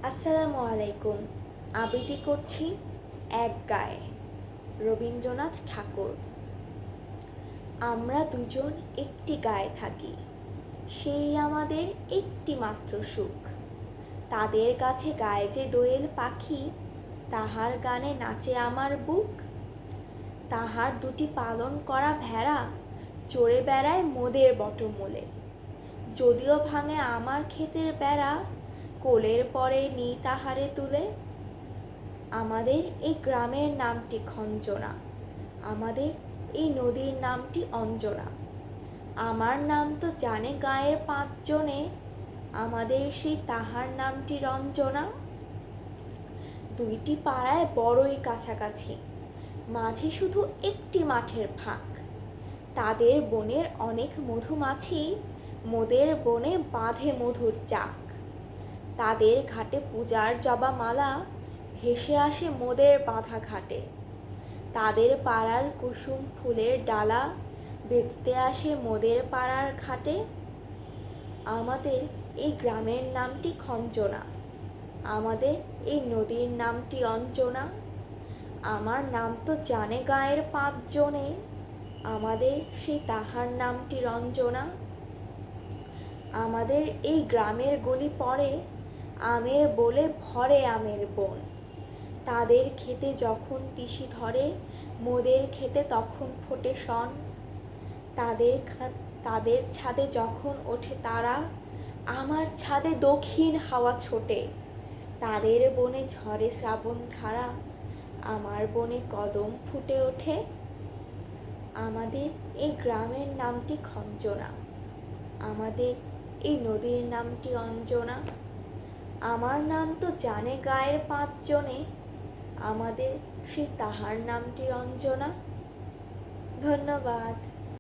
আসসালামু আলাইকুম। আবৃত্তি করছি এক গায়ে, রবীন্দ্রনাথ ঠাকুর। আমরা দুজন একটি গায়ে থাকি, সেই আমাদের একটি মাত্র সুখ। তাদের কাছে গায়ে যে দোয়েল পাখি, তাহার গানে নাচে আমার বুক। তাহার দুটি পালন করা ভেড়া চড়ে বেড়ায় মোদের বটমূলে। যদিও ভাঙে আমার ক্ষেতের বেড়া, কোলের পরে নিই তাহারে তুলে। আমাদের এই গ্রামের নামটি খঞ্জনা, আমাদের এই নদীর নামটি অঞ্জনা। আমার নাম তো জানে গায়ের 5 জনে, আমাদের সেই তাহার নামটি রঞ্জনা। দুইটি পাড়ায় বড়ই কাছাকাছি, মাঝে শুধু একটি মাঠের ফাঁক। তাদের বনের অনেক মধুমাছি, মোদের বনে বাঁধে মধুর চাক। তাদের ঘাটে পূজার জবা মালা ভেসে আসে মোদের বাঁধা ঘাটে। তাদের পাড়ার কুসুম ফুলের ডালা বেচতে আসে মোদের পাড়ার ঘাটে। আমাদের এই গ্রামের নামটি খঞ্জনা, আমাদের এই নদীর নামটি অঞ্জনা। আমার নাম তো জানে গায়ের 5 জনে, আমাদের সেই তাহার নামটি রঞ্জনা। আমাদের এই গ্রামের গলি পড়ে আমের বলে ভরে আমের বন। তাদের খেতে যখন তিসি ধরে, মোদের খেতে তখন ফোটে শন। তাদের ছাদে যখন ওঠে তারা, আমার ছাদে দক্ষিণ হাওয়া ছোটে। তাদের বনে ঝরে শ্রাবণ ধারা, আমার বনে কদম ফুটে ওঠে। আমাদের এই গ্রামের নামটি খঞ্জনা, আমাদের এই নদীর নামটি অঞ্জনা। আমার নাম তো জানে গায়ের 5 জনে, আমাদের সেই তাহার নামটি রঞ্জনা। ধন্যবাদ।